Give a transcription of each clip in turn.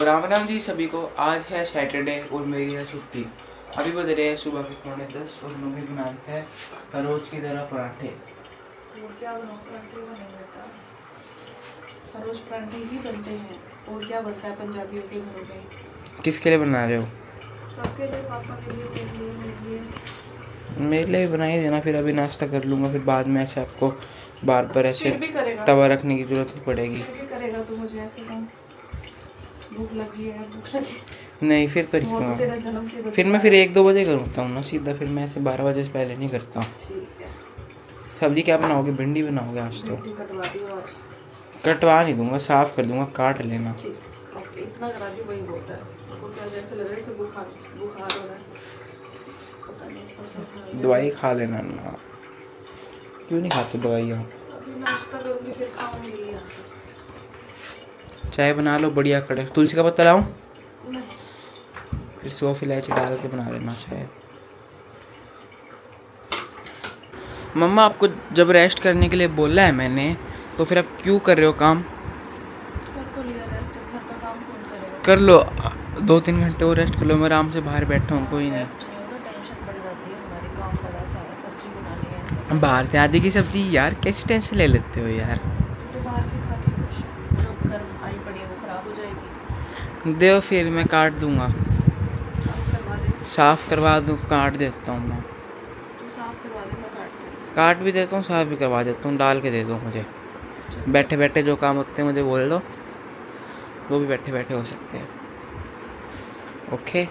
राम राम जी सभी को। आज है सैटरडे और मेरी है छुट्टी। अभी बज रहे हैं सुबह के 9:45 और मम्मी बनाई है रोज की तरह पराठे। और क्या बनाओ, पराठे बने बेटा। हर रोज पराठे ही बनते हैं। और क्या बनता है पंजाबियों के घरों में? किसके लिए बना रहे हो? सबके लिए, पापा के लिए, तेरे लिए, मेरे लिए। मेरे लिए भी बना ही देना, फिर अभी नाश्ता कर लूँगा। फिर बाद में ऐसे आपको बार बार ऐसे फिर भी करेगा, तवा रखने की जरूरत नहीं पड़ेगी। फिर भी करेगा तो मुझे ऐसे कम भूख लगी है, भूख लगी। नहीं फिर तो वो तो नहीं तेरा जन्म से फिर मैं 1-2 बजे करता हूँ ना सीधा। फिर मैं ऐसे 12 बजे से पहले नहीं करता हूँ। ठीक है। सब्जी क्या बनाओगे? भिंडी बनाओगे आज तो? भिंडी कटवा दी आज। कटवा नहीं दूंगा, साफ कर दूंगा, काट लेना। ठीक, ओके, इतना करा दी वही बहुत है। उसको क्या जैसे लग रहा है जैसे बुखार बुखार हो रहा है, पता नहीं सब दवाई खा लेना ना। क्यों नहीं खाते दवाइयाँ? अभी नाश्ता करूँगी फिर खाऊंगी। चाय बना लो बढ़िया कड़क। तुलसी का पत्ता लाऊं? नहीं, फिर सौंफ इलायची डाल के बना लेना चाय। मम्मा आपको जब रेस्ट करने के लिए बोला है मैंने, तो फिर आप क्यों कर रहे हो काम? कर तो लिया रेस्ट, अब घर का काम कौन करेगा? कर लो 2-3 घंटे और रेस्ट कर लो। मैं आराम से बाहर बैठा हूँ, कोई नहीं। रेस्ट नहीं होता, टेंशन बढ़ जाती है हमारे। काम बड़ा सारा, सब्जी बनानी है सब। बाहर से आधी की सब्जी यार, कैसी टेंशन ले लेते हो यार? तो बाहर की खा के खुश, जो गर्म आई पड़ी है वो खराब हो जाएगी। दो फिर मैं काट दूंगा। साफ करवा दे। साफ करवा दूँ, काट देता हूँ मैं। तू साफ करवा दे, मैं काट देती काट भी देता हूँ, साफ भी करवा देता हूँ। डाल के दे दो मुझे। बैठे बैठे जो काम होते हैं मुझे बोल दो, वो भी बैठे बैठे हो सकते हैं। ओके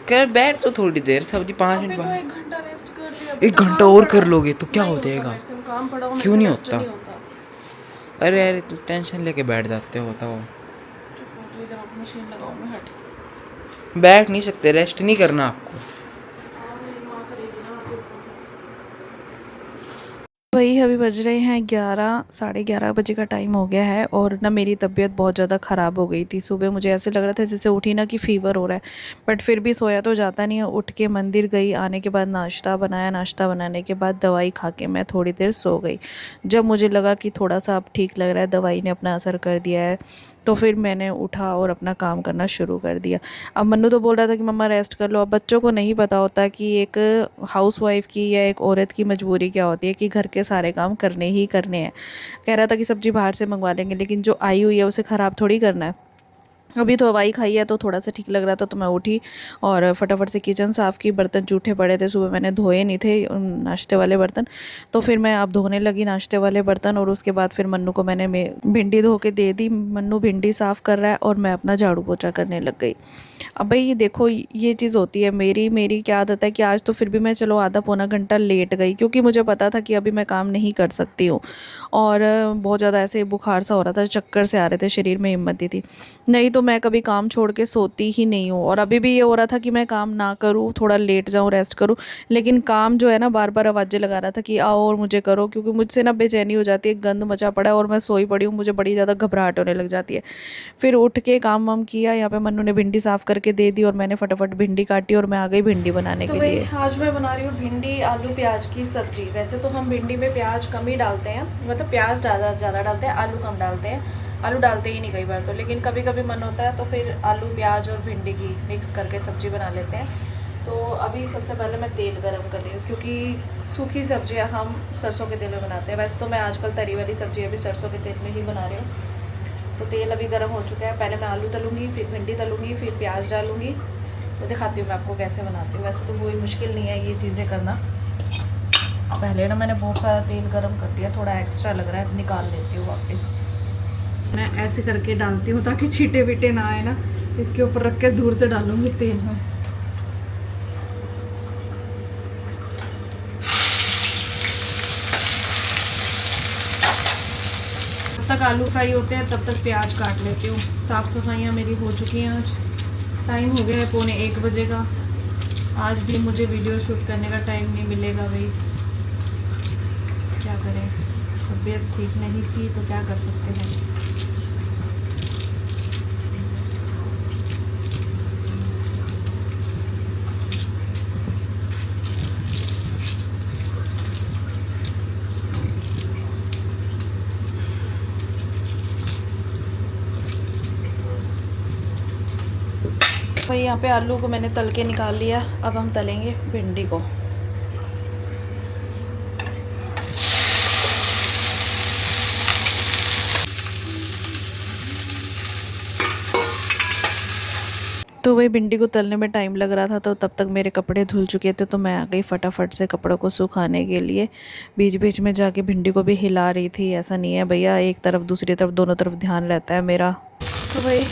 कर बैठ तो थोड़ी देर, सब्जी 5 मिनट तो बाद। 1 घंटा रेस्ट कर लिया। 1 घंटा और कर लोगे तो क्या हो जाएगा? काम पड़ा हो, क्यों नहीं रेस्ट होता? नहीं होता। अरे अरे तुम टेंशन लेके बैठ जाते हो तो। चुप हो, तू इधर मशीन लगाओ, मैं हट। बैठ नहीं सकते, रेस्ट नहीं करना आपको। वही अभी बज रहे हैं 11, 11:30 बजे का टाइम हो गया है। और ना मेरी तबीयत बहुत ज़्यादा ख़राब हो गई थी। सुबह मुझे ऐसे लग रहा था जैसे उठी ना कि फ़ीवर हो रहा है, बट फिर भी सोया तो जाता नहीं है। उठ के मंदिर गई, आने के बाद नाश्ता बनाया, नाश्ता बनाने के बाद दवाई खा के मैं थोड़ी देर सो गई। जब मुझे लगा कि थोड़ा सा अब ठीक लग रहा है, दवाई ने अपना असर कर दिया है, तो फिर मैंने उठा और अपना काम करना शुरू कर दिया। अब मन्नू तो बोल रहा था कि मम्मा रेस्ट कर लो। अब बच्चों को नहीं पता होता कि एक हाउसवाइफ़ की या एक औरत की मजबूरी क्या होती है, कि घर के सारे काम करने ही करने हैं। कह रहा था कि सब्ज़ी बाहर से मंगवा लेंगे, लेकिन जो आई हुई है उसे ख़राब थोड़ी करना है। अभी तो दवाई खाई है तो थोड़ा सा ठीक लग रहा था, तो मैं उठी और फटाफट से किचन साफ़ की। बर्तन जूठे पड़े थे, सुबह मैंने धोए नहीं थे नाश्ते वाले बर्तन, तो फिर मैं अब धोने लगी नाश्ते वाले बर्तन। और उसके बाद फिर मन्नू को मैंने भिंडी धो के दे दी। मन्नू भिंडी साफ़ कर रहा है और मैं अपना झाड़ू पोछा करने लग गई। अब भाई ये देखो, ये चीज़ होती है। मेरी क्या आदत है कि आज तो फिर भी मैं चलो आधा पौना घंटा लेट गई, क्योंकि मुझे पता था कि अभी मैं काम नहीं कर सकती हूँ। और बहुत ज़्यादा ऐसे बुखार सा हो रहा था, चक्कर से आ रहे थे, शरीर में हिम्मत नहीं थी। नहीं तो मैं कभी काम छोड़ के सोती ही नहीं हूँ। और अभी भी ये हो रहा था कि मैं काम ना करूँ, थोड़ा लेट जाऊँ, रेस्ट करूँ, लेकिन काम जो है ना बार बार आवाज़ें लगा रहा था कि आओ और मुझे करो, क्योंकि मुझसे ना बेचैनी हो जाती है। गंद मचा पड़ा है और मैं सोई पड़ी हूँ, मुझे बड़ी ज़्यादा घबराहट होने लग जाती है। फिर उठ के काम वाम किया। यहाँ पे मन्नू ने भिंडी साफ़ करके दे दी और मैंने फटाफट भिंडी काटी और मैं आ गई भिंडी बनाने के लिए। आज मैं बना रही हूँ भिंडी आलू प्याज की सब्जी। वैसे तो हम भिंडी में प्याज कम ही डालते हैं, मतलब प्याज ज़्यादा डालते हैं, आलू कम डालते हैं। आलू डालते ही नहीं कई बार तो, लेकिन कभी कभी मन होता है तो फिर आलू प्याज और भिंडी की मिक्स करके सब्ज़ी बना लेते हैं। तो अभी सबसे पहले मैं तेल गरम कर रही हूँ, क्योंकि सूखी सब्जियाँ हम सरसों के तेल में बनाते हैं। वैसे तो मैं आजकल तरी वाली सब्ज़ी अभी सरसों के तेल में ही बना रही हूँ। तो तेल अभी गर्म हो चुका है। पहले मैं आलू तलूँगी, फिर भिंडी तलूँगी, फिर प्याज डालूँगी। तो दिखाती हूँ मैं आपको कैसे बनाती हूँ। वैसे तो कोई मुश्किल नहीं है ये चीज़ें करना। पहले ना मैंने बहुत सारा तेल गरम कर दिया, थोड़ा एक्स्ट्रा लग रहा है, निकाल लेती हूँ वापस। मैं ऐसे करके डालती हूँ ताकि छींटे वीटे ना आए ना। इसके ऊपर रख के दूर से डालूँगी तेल में। जब तक आलू फ्राई होते हैं तब तक प्याज काट लेती हूँ। साफ़ सफाइयाँ मेरी हो चुकी हैं। आज टाइम हो गया है 1:45 बजे का। आज भी मुझे वीडियो शूट करने का टाइम नहीं मिलेगा भाई, क्या करें, तबीयत ठीक नहीं थी तो क्या कर सकते हैं। भाई यहाँ पे आलू को मैंने तल के निकाल लिया। अब हम तलेंगे भिंडी को। तो वही भिंडी को तलने में टाइम लग रहा था, तो तब तक मेरे कपड़े धुल चुके थे, तो मैं आ गई फटाफट से कपड़ों को सुखाने के लिए। बीच बीच में जाके भिंडी को भी हिला रही थी। ऐसा नहीं है भैया, एक तरफ दूसरी तरफ दोनों तरफ ध्यान रहता है मेरा। तो भाई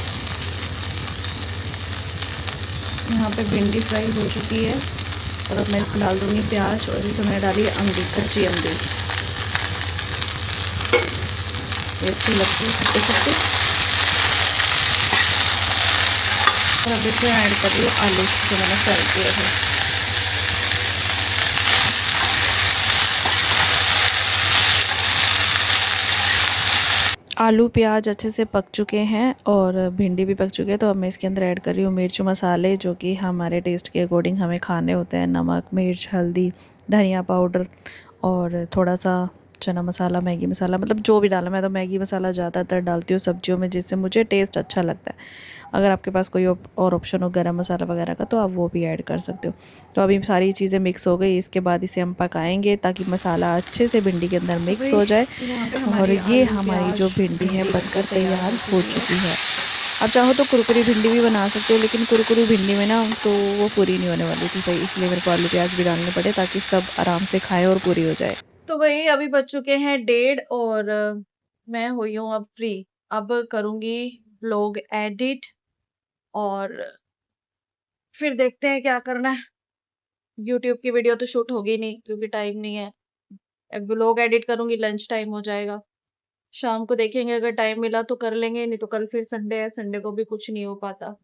यहाँ पे भिंडी फ्राई हो चुकी है और अब मैं इसमें डाल दूँगी प्याज, और इसमें मैंने डाली अम्बी, कच्ची अम्बी। टेस्टी लगती है खट्टी खट्टी। और अब इसमें ऐड कर रही हूँ आलू जो मैंने फ्राई किए थे। आलू प्याज अच्छे से पक चुके हैं और भिंडी भी पक चुकी है। तो अब मैं इसके अंदर ऐड कर रही हूँ मिर्च मसाले, जो कि हमारे टेस्ट के अकॉर्डिंग हमें खाने होते हैं। नमक, मिर्च, हल्दी, धनिया पाउडर और थोड़ा सा चना मसाला, मैगी मसाला, मतलब जो भी डाला। मैं तो मैगी मसाला ज़्यादातर डालती हूँ सब्जियों में, जिससे मुझे टेस्ट अच्छा लगता है। अगर आपके पास कोई और ऑप्शन हो गरम मसाला वगैरह का, तो आप वो भी ऐड कर सकते हो। तो अभी सारी चीज़ें मिक्स हो गई। इसके बाद इसे हम पकाएंगे ताकि मसाला अच्छे से भिंडी के अंदर मिक्स हो जाए। और ये हमारी जो भिंडी है बनकर तैयार हो चुकी है। आप चाहो तो कुरकुरी भिंडी भी बना सकते हो, लेकिन कुरकुरी भिंडी में ना तो वो पूरी नहीं होने वाली थी, तो इसलिए मेरे को आलू प्याज भी डालने पड़े ताकि सब आराम से खाएं और पूरी हो जाए। तो भाई अभी बज चुके हैं 1:30 और मैं हुई हूँ अब फ्री। अब करूँगी व्लॉग एडिट और फिर देखते हैं क्या करना है। यूट्यूब की वीडियो तो शूट होगी नहीं क्योंकि टाइम नहीं है। अब व्लॉग एडिट करूँगी, लंच टाइम हो जाएगा। शाम को देखेंगे, अगर टाइम मिला तो कर लेंगे, नहीं तो कल फिर संडे है, संडे को भी कुछ नहीं हो पाता।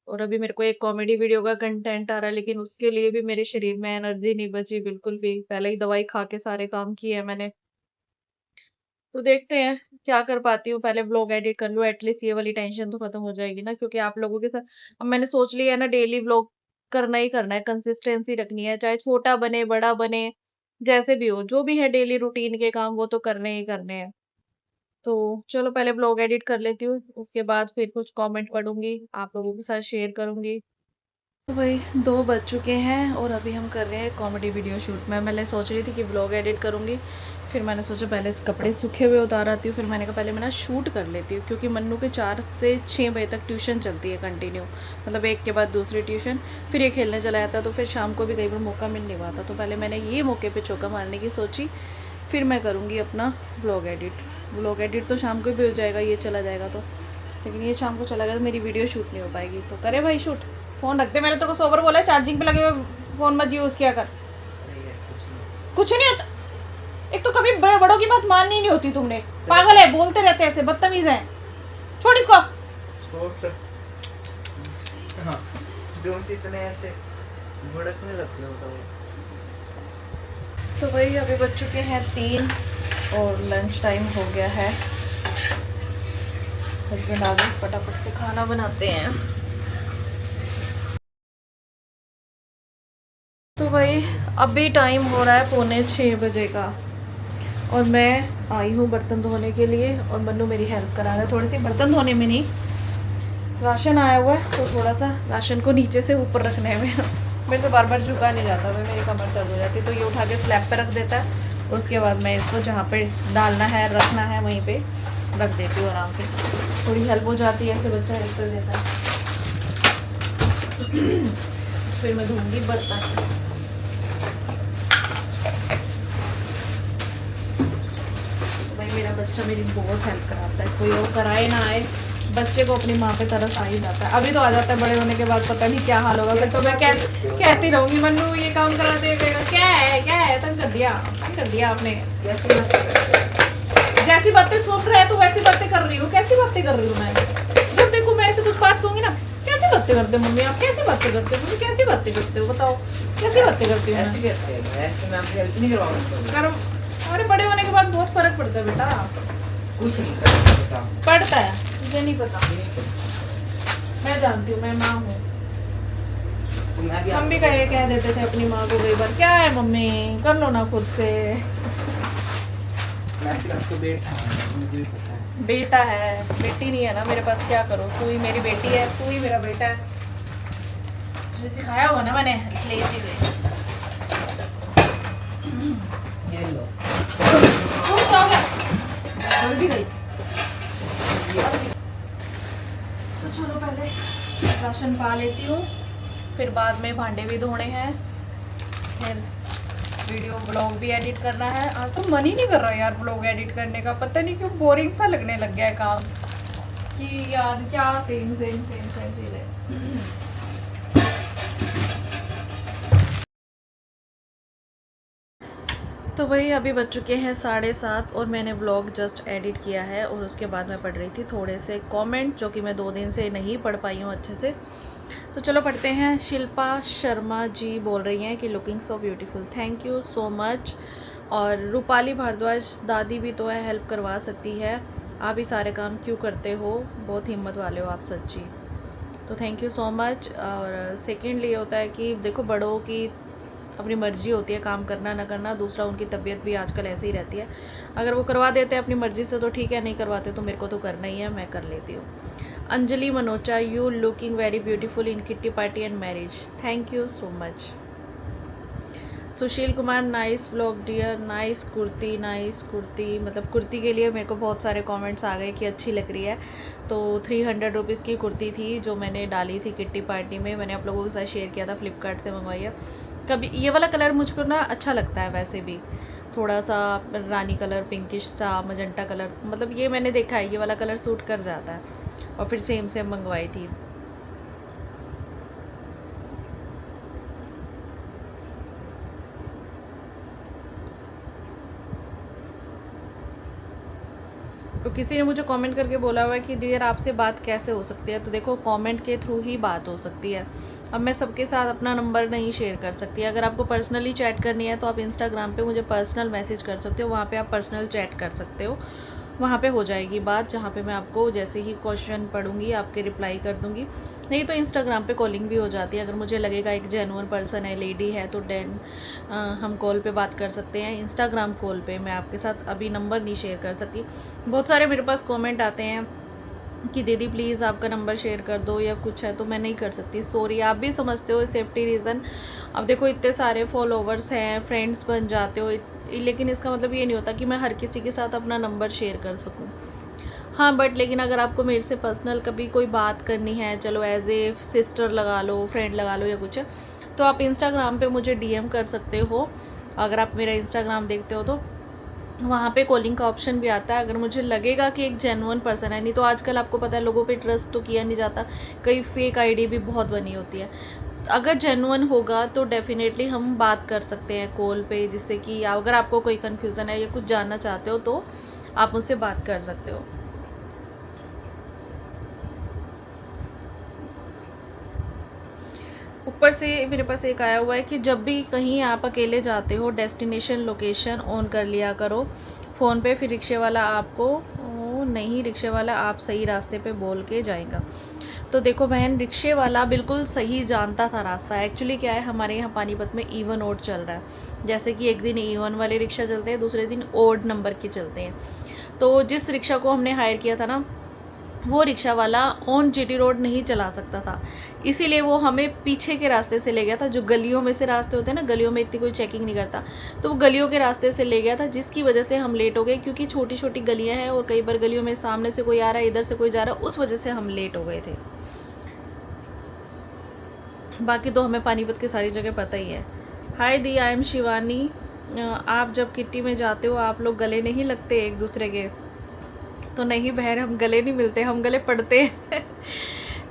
और अभी मेरे को एक कॉमेडी वीडियो का कंटेंट आ रहा है, लेकिन उसके लिए भी मेरे शरीर में एनर्जी नहीं बची बिल्कुल भी। पहले ही दवाई खा के सारे काम किए हैं मैंने। तो देखते हैं क्या कर पाती हूँ। पहले व्लॉग एडिट कर लूँ, एटलीस्ट ये वाली टेंशन तो खत्म हो जाएगी ना, क्योंकि आप लोगों के साथ अब मैंने सोच लिया है ना, डेली व्लॉग करना ही करना है, कंसिस्टेंसी रखनी है, चाहे छोटा बने बड़ा बने, जैसे भी हो, जो भी है डेली रूटीन के काम वो तो करने ही करने हैं। तो चलो पहले व्लॉग एडिट कर लेती हूँ, उसके बाद फिर कुछ कमेंट पढ़ूंगी, आप लोगों के साथ शेयर करूंगी। तो भाई 2 बज चुके हैं और अभी हम कर रहे हैं कॉमेडी वीडियो शूट। मैं सोच रही थी कि व्लॉग एडिट करूंगी, फिर मैंने सोचा पहले कपड़े सूखे हुए उतार आती हूँ, फिर मैंने कहा पहले मैं ना शूट कर लेती हूँ, क्योंकि मन्नू के 4 से 6 बजे तक ट्यूशन चलती है कंटिन्यू, मतलब एक के बाद दूसरी ट्यूशन, फिर ये खेलने चला जाता है, तो फिर शाम को भी कई बार मौका मिल नहीं पाता। तो पहले मैंने ये मौके पर चौका मारने की सोची, फिर मैं करूँगी अपना व्लॉग एडिट। व्लॉग एडिट तो शाम को भी हो जाएगा, ये चला जाएगा तो, लेकिन ये शाम को चला गया तो मेरी वीडियो शूट नहीं हो पाएगी। तो करे भाई शूट, फ़ोन रखते। मैंने तेरे को सोबर बोला है, चार्जिंग पे लगे हुए फ़ोन मत यूज़ किया कर। कुछ नहीं होता, एक तो कभी बड़ों की बात माननी नहीं होती तुमने। पागल है, बोलते रहते ऐसे, बदतमीज है। छोड़ इसको। हाँ, इतने ऐसे भड़कने लगते हो। तो भाई अभी बज चुके हैं 3 और लंच टाइम हो गया है। हस्बैंड आ गए, फटाफट से खाना बनाते हैं। तो भाई अभी टाइम हो रहा है 5:45 बजे का और मैं आई हूँ बर्तन धोने के लिए, और मन्नू मेरी हेल्प करा रहा है थोड़ी सी, बर्तन धोने में नहीं, राशन आया हुआ है तो थोड़ा सा राशन को नीचे से ऊपर रखने में मेरे से बार बार झुका नहीं जाता, तो मेरी कमर दर्द हो जाती है। तो ये उठा के स्लैब पे रख देता है, और उसके बाद मैं इसको जहाँ पे डालना है रखना है वहीं पे रख देती हूँ आराम से। थोड़ी हेल्प हो जाती है, ऐसे बच्चा हेल्प कर देता है। फिर मैं धोऊंगी बर्तन। भाई मेरा बच्चा मेरी बहुत हेल्प कराता है, कोई और कराए ना आए, बच्चे को अपनी माँ पे तरस आ ही जाता है। अभी तो आ जाता है, बड़े होने के बाद पता नहीं क्या हाल होगा, फिर तो मैं कहती रहूँगी मन्नू ये काम करा दे, क्या है तंग कर दिया आपने। जैसी बातें सुन रहे तो वैसी बातें कर रही हूँ। कैसी बातें कर रही हूँ मैं? जब देखो मैं ऐसे कुछ बात कहूँगी ना, कैसी बातें करते हो मम्मी आप, कैसी बातें करते हो मम्मी, कैसी बातें करते हो, बताओ कैसी बातें करती हूँ? अरे बड़े होने के बाद बहुत फर्क पड़ता है बेटा। कुछ नहीं पड़ता है, मुझे नहीं पता, मैं जानती हूँ, मैं माँ हूँ। हम भी कह देते थे अपनी माँ को कई बार, क्या है मम्मी कर लो ना खुद से। मैं तो बैठा हूँ, मुझे भी पता है। बेटा है, बेटी नहीं है ना मेरे पास, क्या करूँ? तू ही मेरी बेटी है, तू ही मेरा बेटा है। तुझे सिखाया हुआ ना मैंने, इसलिए ये चीज़ें। ये लो। भूल भी गई। तो चलो पहले राशन पा लेती हूँ, फिर बाद में भांडे भी धोने हैं, फिर वीडियो ब्लॉग भी एडिट करना है। आज तो मन ही नहीं कर रहा यार ब्लॉग एडिट करने का, पता नहीं क्यों बोरिंग सा लगने लग गया है काम, कि यार क्या सेम सेम सेम सेम चीज़ें। तो भाई अभी बज चुके हैं 7:30 और मैंने व्लॉग जस्ट एडिट किया है, और उसके बाद मैं पढ़ रही थी थोड़े से कमेंट जो कि मैं 2 दिन से नहीं पढ़ पाई हूँ अच्छे से। तो चलो पढ़ते हैं। शिल्पा शर्मा जी बोल रही हैं कि looking so beautiful, thank you so much. और रूपाली भारद्वाज, दादी भी तो है, हेल्प करवा सकती है, आप ही सारे काम क्यों करते हो, बहुत हिम्मत वाले हो आप सच्ची। तो थैंक यू सो मच। और सेकेंडली ये होता है कि देखो बड़ों की अपनी मर्ज़ी होती है काम करना ना करना, दूसरा उनकी तबीयत भी आजकल ऐसे ही रहती है, अगर वो करवा देते हैं अपनी मर्ज़ी से तो ठीक है, नहीं करवाते तो मेरे को तो करना ही है, मैं कर लेती हूँ। Anjali Manocha, you looking very beautiful in kitty party and marriage, thank you so much. Sushil Kumar, nice vlog dear, nice kurti, मतलब कुर्ती के लिए मेरे को बहुत सारे कमेंट्स आ गए कि अच्छी लग रही है। तो 300 रुपीज़ की कुर्ती थी जो मैंने डाली थी किट्टी पार्टी में, मैंने आप लोगों के साथ शेयर किया था, फ्लिपकार्ट से मंगवाई है। कभी ये वाला कलर मुझको ना अच्छा लगता है, वैसे भी थोड़ा सा रानी कलर, पिंकिश सा, मजेंटा कलर, मतलब ये मैंने देखा है ये वाला कलर सूट कर जाता है, और फिर सेम सेम मंगवाई थी। तो किसी ने मुझे कमेंट करके बोला हुआ है कि डियर आपसे बात कैसे हो सकती है, तो देखो कमेंट के थ्रू ही बात हो सकती है। अब मैं सबके साथ अपना नंबर नहीं शेयर कर सकती, अगर आपको पर्सनली चैट करनी है तो आप इंस्टाग्राम पे मुझे पर्सनल मैसेज कर सकते हो, वहाँ पे आप पर्सनल चैट कर सकते हो, वहाँ पे हो जाएगी बात, जहाँ पे मैं आपको जैसे ही क्वेश्चन पढ़ूंगी आपके रिप्लाई कर दूँगी। नहीं तो इंस्टाग्राम पे कॉलिंग भी हो जाती है, अगर मुझे लगेगा एक जेन्युइन पर्सन है, लेडी है, तो देन हम कॉल पे बात कर सकते हैं। इंस्टाग्राम कॉल पे मैं आपके साथ अभी नंबर नहीं शेयर कर सकती। बहुत सारे मेरे पास कमेंट आते हैं कि दीदी प्लीज़ आपका नंबर शेयर कर दो या कुछ है, तो मैं नहीं कर सकती, सॉरी। आप भी समझते हो सेफ्टी रीज़न। अब देखो इतने सारे फॉलोवर्स हैं, फ्रेंड्स बन जाते हो, लेकिन इसका मतलब ये नहीं होता कि मैं हर किसी के साथ अपना नंबर शेयर कर सकूं। हाँ बट लेकिन अगर आपको मेरे से पर्सनल कभी कोई बात करनी है, चलो एज ए सिस्टर लगा लो, फ्रेंड लगा लो या कुछ है, तो आप इंस्टाग्राम पे मुझे डीएम कर सकते हो। अगर आप मेरा इंस्टाग्राम देखते हो तो वहाँ पे कॉलिंग का ऑप्शन भी आता है, अगर मुझे लगेगा कि एक जेन्युइन पर्सन है। नहीं तो आजकल आपको पता है लोगों पे ट्रस्ट तो किया नहीं जाता, कई फेक आईडी भी बहुत बनी होती है। अगर जेन्युइन होगा तो डेफिनेटली हम बात कर सकते हैं कॉल पे, जिससे कि अगर आपको कोई कन्फ्यूज़न है या कुछ जानना चाहते हो तो आप मुझसे बात कर सकते हो। ऊपर से मेरे पास एक आया हुआ है कि जब भी कहीं आप अकेले जाते हो डेस्टिनेशन लोकेशन ऑन कर लिया करो फ़ोन पे, फिर रिक्शे वाला आपको नहीं, रिक्शे वाला आप सही रास्ते पे बोल के जाएगा। तो देखो बहन, रिक्शे वाला बिल्कुल सही जानता था रास्ता। एक्चुअली क्या है, हमारे यहाँ पानीपत में इवन ओड चल रहा है, जैसे कि एक दिन इवन वाले रिक्शा चलते हैं, दूसरे दिन ओड नंबर के चलते हैं। तो जिस रिक्शा को हमने हायर किया था ना, वो रिक्शा वाला ऑन जीटी रोड नहीं चला सकता था, इसीलिए वो हमें पीछे के रास्ते से ले गया था, जो गलियों में से रास्ते होते हैं ना, गलियों में इतनी कोई चेकिंग नहीं करता, तो वो गलियों के रास्ते से ले गया था, जिसकी वजह से हम लेट हो गए, क्योंकि छोटी छोटी गलियां हैं और कई बार गलियों में सामने से कोई आ रहा है, इधर से कोई जा रहा है, उस वजह से हम लेट हो गए थे। बाकी तो हमें पानीपत की सारी जगह पता ही है। हाय दी, आई एम शिवानी। आप जब किट्टी में जाते हो आप लोग गले नहीं लगते एक दूसरे के? तो नहीं बहन, हम गले नहीं मिलते, हम गले पड़ते हैं।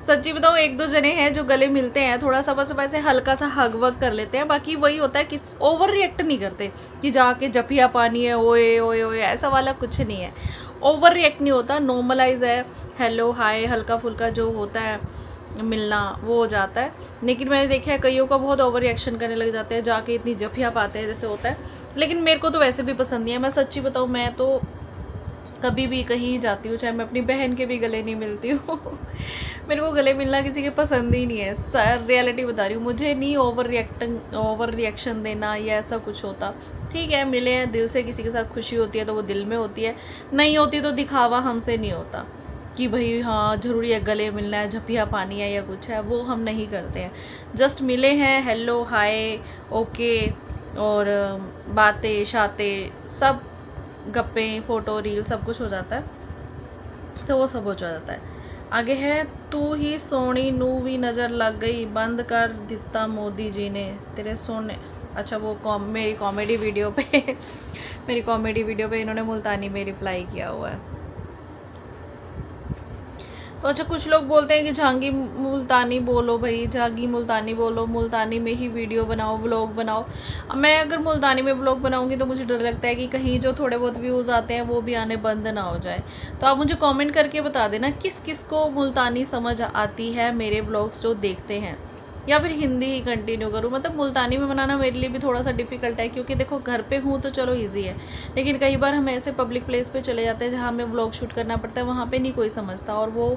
सच्ची बताऊँ, एक दो जने हैं जो गले मिलते हैं, थोड़ा सा बस वैसे हल्का सा हग वग कर लेते हैं, बाकी वही होता है कि ओवर रिएक्ट नहीं करते कि जाके जपिया पानी है, ओए ओए ओए, ऐसा वाला कुछ नहीं है। ओवर रिएक्ट नहीं होता, नॉर्मलाइज है, हेलो हाय, हल्का फुल्का जो होता है मिलना वो हो जाता है। लेकिन मैंने देखा है कईयों का बहुत ओवर रिएक्शन करने लग जाते हैं, जाके इतनी जपिया पाते हैं जैसे होता है, लेकिन मेरे को तो वैसे भी पसंद नहीं है। मैं सच्ची बताऊँ, मैं तो कभी भी कहीं जाती हूँ, चाहे मैं अपनी बहन के भी गले नहीं मिलती हूँ। मेरे को गले मिलना किसी के पसंद ही नहीं है, सर रियलिटी बता रही हूँ, मुझे नहीं ओवर रिएक्शन देना या ऐसा कुछ होता। ठीक है, मिले हैं दिल से, किसी के साथ खुशी होती है तो वो दिल में होती है, नहीं होती तो दिखावा हमसे नहीं होता कि भाई हाँ ज़रूरी है गले मिलना है, झपिया पानी है या कुछ है, वो हम नहीं करते हैं। जस्ट मिले हैं, हेलो हाय ओके, और बातें शातें सब, गप्पें फ़ोटो रील सब कुछ हो जाता है, तो वो सब हो जाता है। आगे है, तू ही सोनी नू भी नज़र लग गई, बंद कर दिता मोदी जी ने तेरे सोने। अच्छा, वो मेरी कॉमेडी वीडियो पे मेरी कॉमेडी वीडियो पे इन्होंने मुल्तानी में रिप्लाई किया हुआ है। तो अच्छा, कुछ लोग बोलते हैं कि झांगी मुल्तानी बोलो भाई, झांगी मुल्तानी बोलो, मुल्तानी में ही वीडियो बनाओ, व्लॉग बनाओ। अब मैं अगर मुल्तानी में व्लॉग बनाऊंगी तो मुझे डर लगता है कि कहीं जो थोड़े बहुत व्यूज़ आते हैं वो भी आने बंद ना हो जाए। तो आप मुझे कमेंट करके बता देना किस किस को मुल्तानी समझ आती है मेरे व्लॉग्स जो देखते हैं, या फिर हिंदी ही कंटिन्यू करूँ। मतलब मुल्तानी में बनाना मेरे लिए भी थोड़ा सा डिफ़िकल्ट है, क्योंकि देखो घर पे हूँ तो चलो इजी है, लेकिन कई बार हम ऐसे पब्लिक प्लेस पे चले जाते हैं जहाँ हमें व्लॉग शूट करना पड़ता है, वहाँ पे नहीं कोई समझता और वो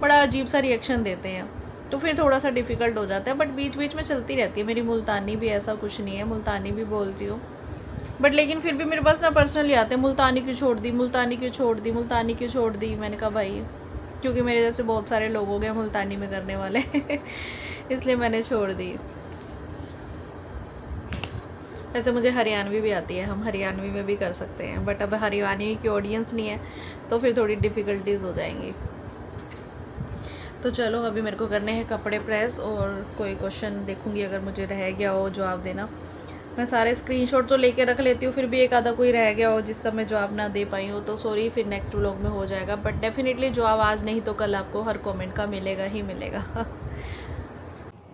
बड़ा अजीब सा रिएक्शन देते हैं, तो फिर थोड़ा सा डिफ़िकल्ट हो जाता है। बट बीच बीच में चलती रहती है मेरी मुल्तानी भी, ऐसा कुछ नहीं है, मुल्तानी भी बोलती हूँ। बट लेकिन फिर भी मेरे पास ना पर्सनली आते हैं, मुल्तानी क्यों छोड़ दी, मुल्तानी क्यों छोड़ दी, मुल्तानी क्यों छोड़ दी। मैंने कहा भाई क्योंकि मेरे जैसे बहुत सारे लोग हो गए मुल्तानी में करने वाले इसलिए मैंने छोड़ दी। वैसे मुझे हरियाणवी भी आती है, हम हरियाणवी में भी कर सकते हैं, बट अब हरियाणवी की ऑडियंस नहीं है तो फिर थोड़ी डिफ़िकल्टीज़ हो जाएंगी। तो चलो अभी मेरे को करने हैं कपड़े प्रेस, और कोई क्वेश्चन देखूंगी अगर मुझे रह गया हो जवाब देना। मैं सारे स्क्रीनशॉट तो लेके रख लेती हूँ, फिर भी एक आधा कोई रह गया हो जिसका मैं जवाब ना दे पाई हूँ तो सॉरी, फिर नेक्स्ट व्लॉग में हो जाएगा। बट डेफिनेटली जवाब आज नहीं तो कल आपको हर कमेंट का मिलेगा ही मिलेगा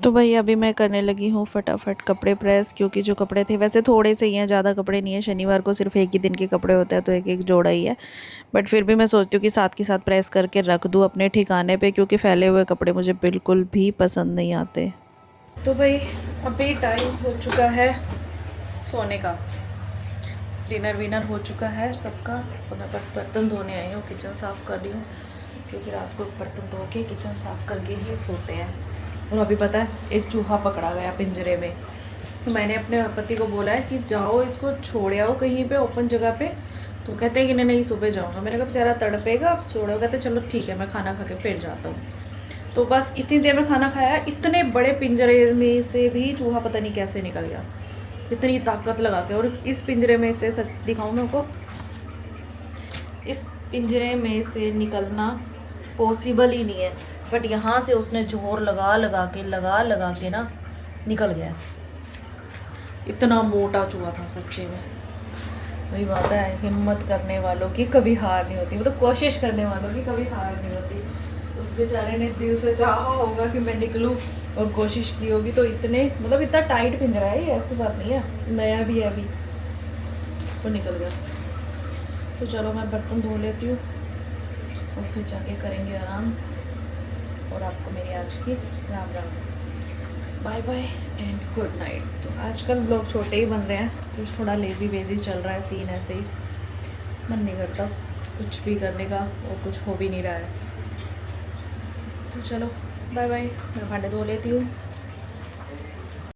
तो भाई अभी मैं करने लगी हूँ फटाफट कपड़े प्रेस, क्योंकि जो कपड़े थे वैसे थोड़े से ही हैं, ज़्यादा कपड़े नहीं है, शनिवार को सिर्फ एक ही दिन के कपड़े होते हैं तो एक एक जोड़ा ही है। बट फिर भी मैं सोचती हूँ कि साथ के साथ प्रेस करके रख दूँ अपने ठिकाने पे, क्योंकि फैले हुए कपड़े मुझे बिल्कुल भी पसंद नहीं आते। तो भाई अभी टाइम हो चुका है सोने का, डिनर विनर हो चुका है सबका, और मैं बस बर्तन धोने आई हूँ, किचन साफ़ कर रही हूँ, क्योंकि रात को बर्तन धो के किचन साफ़ करके ही सोते हैं। और अभी पता है एक चूहा पकड़ा गया पिंजरे में, तो मैंने अपने पति को बोला है कि जाओ इसको छोड़ आओ कहीं पे ओपन जगह पे, तो कहते हैं कि नहीं सुबह जाऊँगा। मैंने कहा बेचारा तड़पेगा, आप छोड़ो, कहते चलो ठीक है मैं खाना खा के फिर जाता हूँ। तो बस इतनी देर में खाना खाया, इतने बड़े पिंजरे में से भी चूहा पता नहीं कैसे निकल गया, इतनी ताकत लगा के। और इस पिंजरे में से सच दिखाऊँ मैं आपको, इस पिंजरे में से निकलना पॉसिबल ही नहीं है, बट यहाँ से उसने जोर लगा के ना निकल गया। इतना मोटा चूहा था सच्चे में। वही बात है, हिम्मत करने वालों की कभी हार नहीं होती, मतलब कोशिश करने वालों की कभी हार नहीं होती। उस बेचारे ने दिल से चाहा होगा कि मैं निकलूं और कोशिश की होगी, तो इतने मतलब इतना टाइट पिंजरा है ये, ऐसी बात नहीं है, नया भी है अभी, तो निकल गया। तो चलो मैं बर्तन धो लेती हूँ और फिर जाके करेंगे आराम, और आपको मेरी आज की राम राम, bye bye and good night. तो आजकल ब्लॉग छोटे ही बन रहे हैं, कुछ थोड़ा लेज़ी वेज़ी चल रहा है सीन, ऐसे ही मन नहीं करता कुछ भी करने का और कुछ हो भी नहीं रहा है। तो चलो बाय बाय, मैं भांडे धो लेती हूँ।